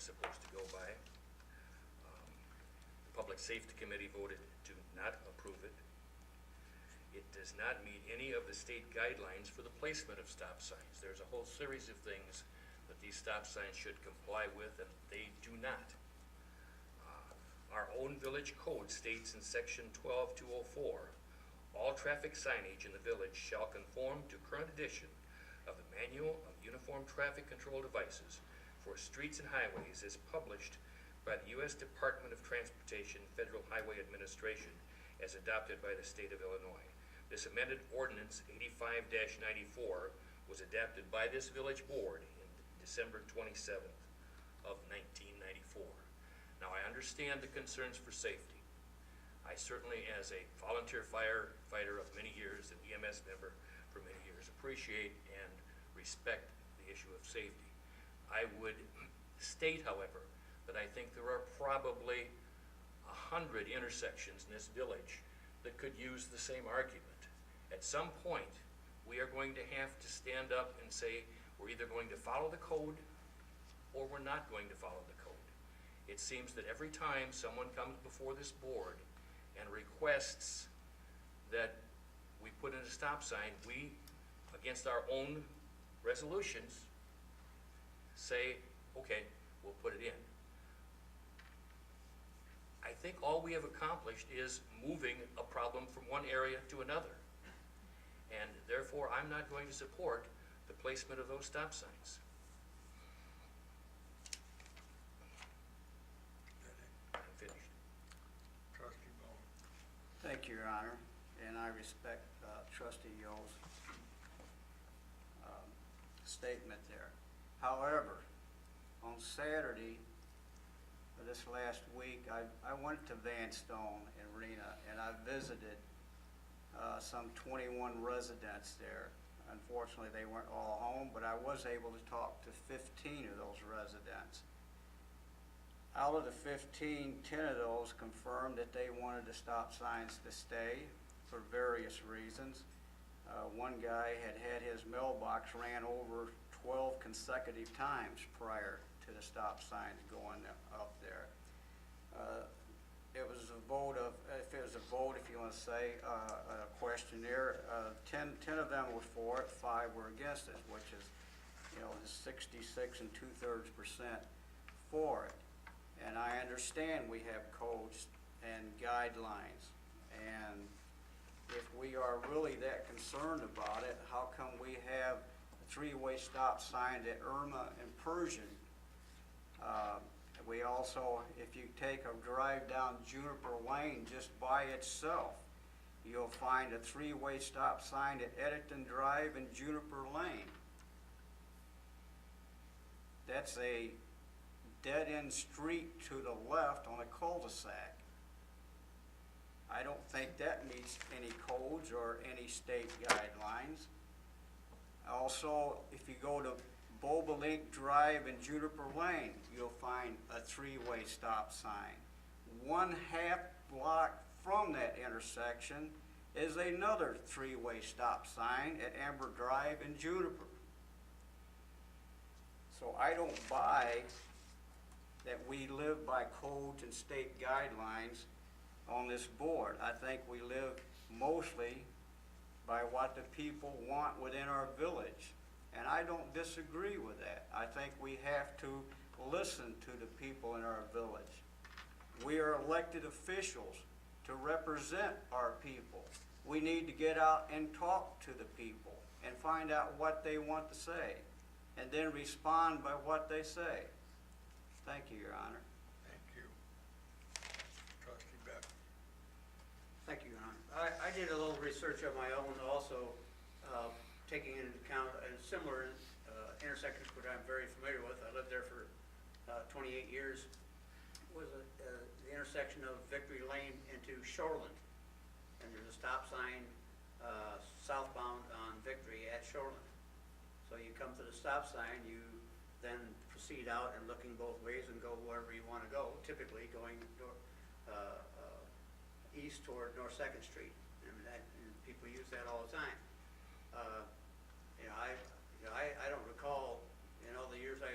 supposed to go by. The Public Safety Committee voted to not approve it. It does not meet any of the state guidelines for the placement of stop signs. There's a whole series of things that these stop signs should comply with, and they do not. Our own village code states in section 12204, all traffic signage in the village shall conform to current edition of the Manual of Uniform Traffic Control Devices for Streets and Highways as published by the U.S. Department of Transportation Federal Highway Administration as adopted by the state of Illinois. This amended ordinance 85-94 was adopted by this village board in December 27th of 1994. Now, I understand the concerns for safety. I certainly, as a volunteer firefighter of many years, an EMS member for many years, appreciate and respect the issue of safety. I would state, however, that I think there are probably 100 intersections in this village that could use the same argument. At some point, we are going to have to stand up and say, we're either going to follow the code or we're not going to follow the code. It seems that every time someone comes before this board and requests that we put in a stop sign, we, against our own resolutions, say, okay, we'll put it in. I think all we have accomplished is moving a problem from one area to another. And therefore, I'm not going to support the placement of those stop signs. I'm finished. Trustee Bowman. Thank you, Your Honor, and I respect Trustee Yo's statement there. However, on Saturday of this last week, I went to Van Stone and Rena, and I visited some 21 residents there. Unfortunately, they weren't all home, but I was able to talk to 15 of those residents. Out of the 15, 10 of those confirmed that they wanted the stop signs to stay for various reasons. One guy had his mailbox ran over 12 consecutive times prior to the stop signs going up there. It was a vote of, if it was a vote, if you want to say, a questionnaire, 10 of them were for it, 5 were against it, which is, 66 2/3% for it. And I understand we have codes and guidelines, and if we are really that concerned about it, how come we have a 3-way stop sign at Irma and Persian? We also, if you take a drive down Juniper Lane just by itself, you'll find a 3-way stop sign at Editon Drive and Juniper Lane. That's a dead-end street to the left on a cul-de-sac. I don't think that meets any codes or any state guidelines. Also, if you go to Bobolink Drive and Juniper Lane, you'll find a 3-way stop sign. 1/2 block from that intersection is another 3-way stop sign at Amber Drive and Juniper. So I don't buy that we live by codes and state guidelines on this board. I think we live mostly by what the people want within our village. And I don't disagree with that. I think we have to listen to the people in our village. We are elected officials to represent our people. We need to get out and talk to the people and find out what they want to say, and then respond by what they say. Thank you, Your Honor. Thank you. Trustee Beck. Thank you, Your Honor. I did a little research of my own also, taking into account similar intersections which I'm very familiar with. I lived there for 28 years. Was the intersection of Victory Lane into Shoreland. And there's a stop sign southbound on Victory at Shoreland. So you come to the stop sign, you then proceed out and looking both ways and go wherever you want to go, typically going east toward North 2nd Street. And people use that all the time. I don't recall, the years I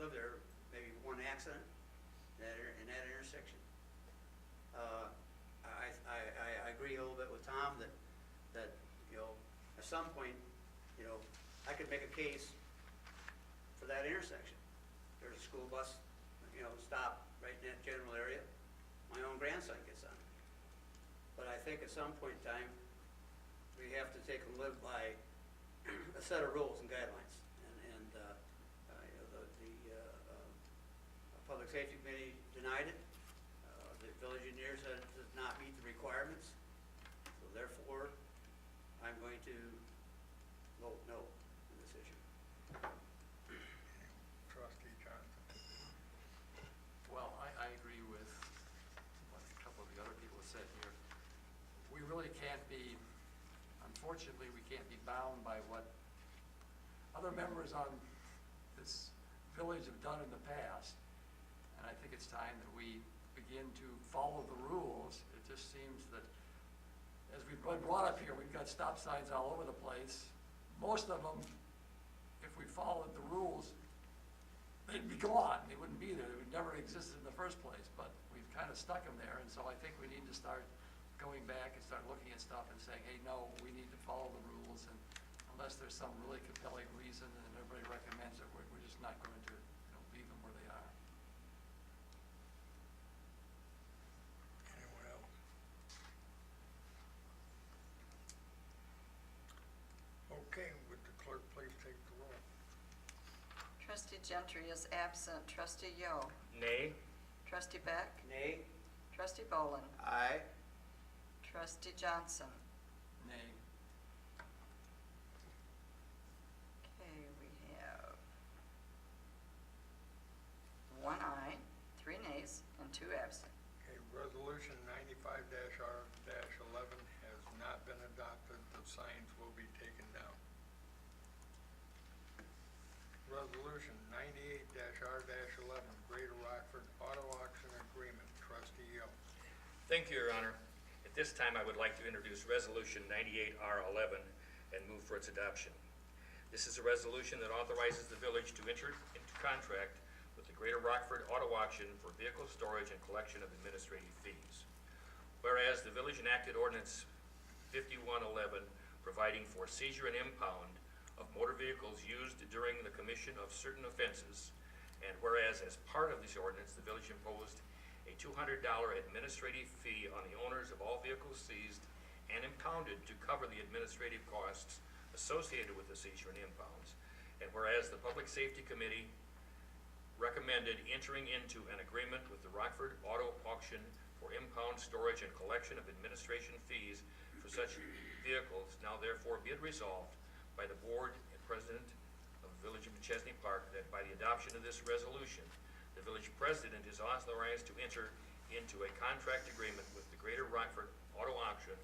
lived there, maybe 1/2 accident in that intersection. I agree a little bit with Tom that, you know, at some point, you know, I could make a case for that intersection. There's a school bus, you know, stop right in that general area. My own grandson gets on it. But I think at some point in time, we have to take and live by a set of rules and guidelines. And you know, the Public Safety Committee denied it. The village engineer said it does not meet the requirements. So therefore, I'm going to vote no on this issue. Trustee Johnson. Well, I agree with what a couple of the other people have said here. We really can't be, unfortunately, we can't be bound by what other members on this village have done in the past. And I think it's time that we begin to follow the rules. It just seems that, as we've been brought up here, we've got stop signs all over the place. Most of them, if we followed the rules, they'd be gone. They wouldn't be there. They would never existed in the first place. But we've kind of stuck them there. And so I think we need to start going back and start looking at stuff and saying, hey, no, we need to follow the rules. And unless there's some really compelling reason and everybody recommends it, we're just not going to, you know, leave them where they are. Anyone else? Okay, would the clerk please take the roll? Trustee Gentry is absent. Trustee Yo. Nay? Trustee Beck. Nay? Trustee Bolin. Aye. Trustee Johnson. Nay. Okay, we have 1 aye, 3 nays, and 2 absent. Okay, resolution 95-R-11 has not been adopted. The signs will be taken down. Resolution 98-R-11, Greater Rockford Auto Auction Agreement. Trustee Yo. Thank you, Your Honor. At this time, I would like to introduce Resolution 98R11 and move for its adoption. This is a resolution that authorizes the village to enter into contract with the Greater Rockford Auto Auction for vehicle storage and collection of administrative fees. Whereas the village enacted Ordinance 5111 providing for seizure and impound of motor vehicles used during the commission of certain offenses, and whereas as part of this ordinance, the village imposed a $200 administrative fee on the owners of all vehicles seized and impounded to cover the administrative costs associated with the seizure and impounds. And whereas the Public Safety Committee recommended entering into an agreement with the Rockford Auto Auction for impound, storage, and collection of administration fees for such vehicles, now therefore be it resolved by the Board and President of the Village of Machesney Park that by the adoption of this resolution, the village president is authorized to enter into a contract agreement with the Greater Rockford Auto Auction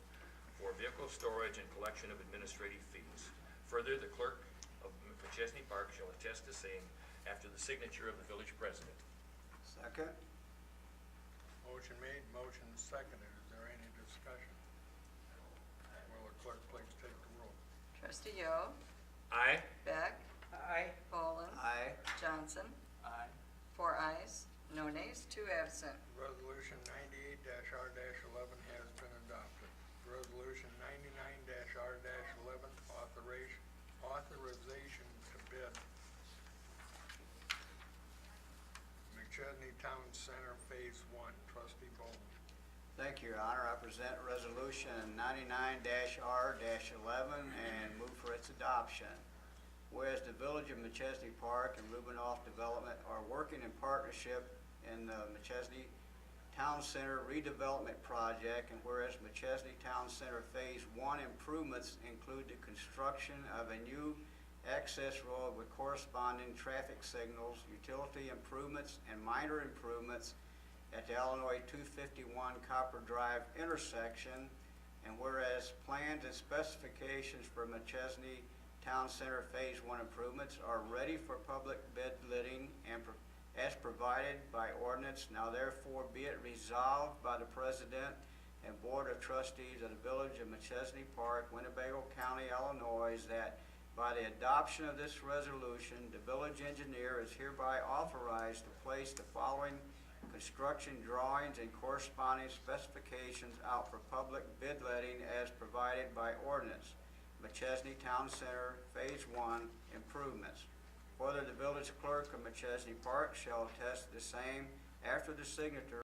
for vehicle storage and collection of administrative fees. Further, the clerk of Machesney Park shall attest to same after the signature of the village president. Second. Motion made, motion seconded. Is there any discussion? Will the clerk please take the roll? Trustee Yo. Aye. Beck. Aye. Bolin. Aye. Johnson. Aye. 4 ayes, no nays, 2 absent. Resolution 98-R-11 has been adopted. Resolution 99-R-11, authorization to bid Machesney Town Center Phase 1. Trustee Bolin. Thank you, Your Honor. I present Resolution 99-R-11 and move for its adoption. Whereas the Village of Machesney Park and Rubinoff Development are working in partnership in the Machesney Town Center redevelopment project, and whereas Machesney Town Center Phase 1 improvements include the construction of a new access road with corresponding traffic signals, utility improvements, and minor improvements at the Illinois 251 Copper Drive intersection, and whereas plans and specifications for Machesney Town Center Phase 1 improvements are ready for public bid letting and as provided by ordinance, now therefore be it resolved by the President and Board of Trustees of the Village of Machesney Park, Winnebago County, Illinois, that By the adoption of this resolution, the village engineer is hereby authorized to place the following construction drawings and corresponding specifications out for public bid letting as provided by ordinance. Machesney Town Center Phase 1 improvements. Further, the village clerk of Machesney Park shall attest the same after the signature